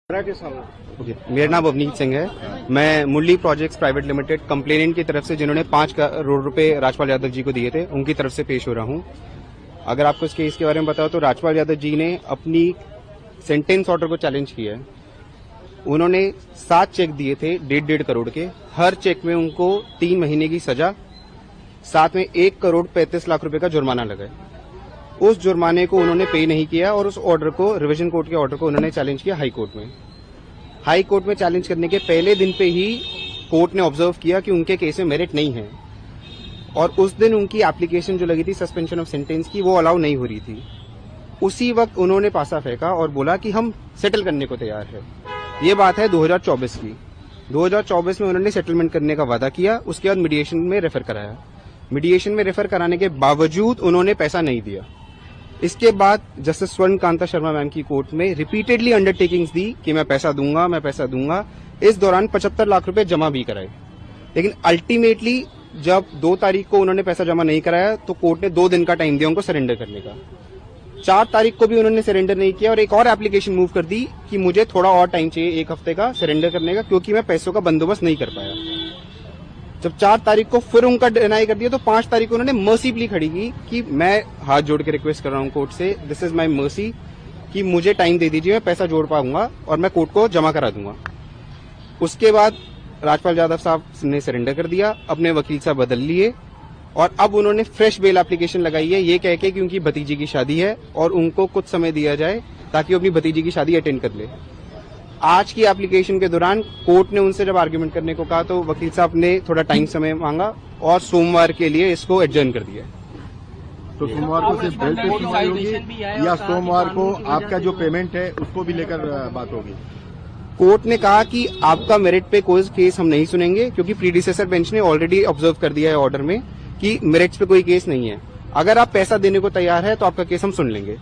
मेरा नाम अवनीत सिंह है। मैं मुरली प्रोजेक्ट्स प्राइवेट लिमिटेड कंप्लेनेंट की तरफ से जिन्होंने 5 करोड़ रुपए राजपाल यादव जी को दिए थे उनकी तरफ से पेश हो रहा हूं। अगर आपको इस केस के बारे में बताओ तो राजपाल यादव जी ने अपनी सेंटेंस ऑर्डर को चैलेंज किया है। उन्होंने 7 चेक दिए थे 1.5 करोड़ के। हर चेक में उनको 3 महीने की सजा, साथ में 1 करोड़ 35 लाख रुपए का जुर्माना लगा है। उस जुर्माने को उन्होंने पे नहीं किया और उस ऑर्डर को, रिवीजन कोर्ट के ऑर्डर को उन्होंने चैलेंज किया हाई कोर्ट में। हाई कोर्ट में चैलेंज करने के पहले दिन पे ही कोर्ट ने ऑब्जर्व किया कि उनके केस में मेरिट नहीं है और उस दिन उनकी एप्लीकेशन जो लगी थी सस्पेंशन ऑफ सेंटेंस की वो अलाउ नहीं हो रही थी। उसी वक्त उन्होंने पासा फेंका और बोला कि हम सेटल करने को तैयार है। ये बात है 2024 की। 2024 में उन्होंने सेटलमेंट करने का वादा किया, उसके बाद मीडिएशन में रेफर कराया। मीडिएशन में रेफर कराने के बावजूद उन्होंने पैसा नहीं दिया। इसके बाद जस्टिस स्वर्ण कांता शर्मा मैम की कोर्ट में रिपीटेडली अंडरटेकिंग्स दी कि मैं पैसा दूंगा। इस दौरान 75 लाख रुपए जमा भी कराए, लेकिन अल्टीमेटली जब 2 तारीख को उन्होंने पैसा जमा नहीं कराया तो कोर्ट ने 2 दिन का टाइम दिया उनको सरेंडर करने का। 4 तारीख को भी उन्होंने सरेंडर नहीं किया और एक और एप्लीकेशन मूव कर दी कि मुझे थोड़ा और टाइम चाहिए 1 हफ्ते का सरेंडर करने का, क्योंकि मैं पैसों का बंदोबस्त नहीं कर पाया। जब 4 तारीख को फिर उनका डिनाई कर दिया तो 5 तारीख को उन्होंने मर्सी प्ली खड़ी की कि मैं हाथ जोड़ के रिक्वेस्ट कर रहा हूं कोर्ट से, दिस इज माय मर्सी, कि मुझे टाइम दे दीजिए, मैं पैसा जोड़ पाऊंगा और मैं कोर्ट को जमा करा दूंगा। उसके बाद राजपाल यादव साहब ने सरेंडर कर दिया, अपने वकील साहब बदल लिए और अब उन्होंने फ्रेश बेल एप्लीकेशन लगाई है, ये कह के कि उनकी भतीजी की शादी है और उनको कुछ समय दिया जाए ताकि वो अपनी भतीजी की शादी अटेंड कर ले। आज की एप्लीकेशन के दौरान कोर्ट ने उनसे जब आर्ग्यूमेंट करने को कहा तो वकील साहब ने थोड़ा टाइम समय मांगा और सोमवार के लिए इसको एडजर्न कर दिया। तो सोमवार को सिर्फ बेल पे सुनवाई होगी या सोमवार को आपका जो पेमेंट है उसको भी लेकर बात होगी? कोर्ट ने कहा कि आपका मेरिट पे कोई केस हम नहीं सुनेंगे, क्योंकि प्रीडिसेसर बेंच ने ऑलरेडी ऑब्जर्व कर दिया है ऑर्डर में कि मेरिट्स पे कोई केस नहीं है। अगर आप पैसा देने को तैयार है तो आपका केस हम सुन लेंगे।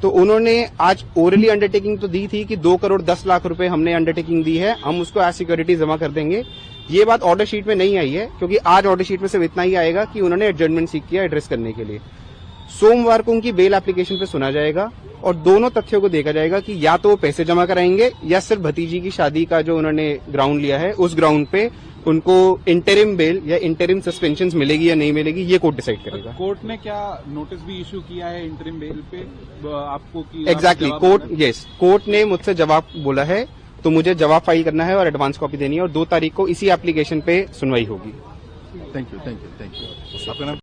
तो उन्होंने आज ओरली अंडरटेकिंग तो दी थी कि 2 करोड़ 10 लाख रुपए हमने अंडरटेकिंग दी है, हम उसको एज सिक्योरिटी जमा कर देंगे। ये बात ऑर्डर शीट में नहीं आई है, क्योंकि आज ऑर्डर शीट में सिर्फ इतना ही आएगा कि उन्होंने एडजर्नमेंट सीख किया एड्रेस करने के लिए। सोमवार को उनकी बेल एप्लीकेशन पे सुना जाएगा और दोनों तथ्यों को देखा जाएगा कि या तो वो पैसे जमा कराएंगे या सिर्फ भतीजी की शादी का जो उन्होंने ग्राउंड लिया है उस ग्राउंड पे उनको इंटरिम बेल या इंटरिम सस्पेंशन मिलेगी या नहीं मिलेगी, ये कोर्ट डिसाइड करेगा। कोर्ट ने क्या नोटिस भी इशू किया है इंटरिम बेल पे आपको कि एग्जैक्टली कोर्ट ने मुझसे जवाब बोला है, तो मुझे जवाब फाइल करना है और एडवांस कॉपी देनी है और 2 तारीख को इसी एप्लीकेशन पे सुनवाई होगी। Thank you. आपका नाम?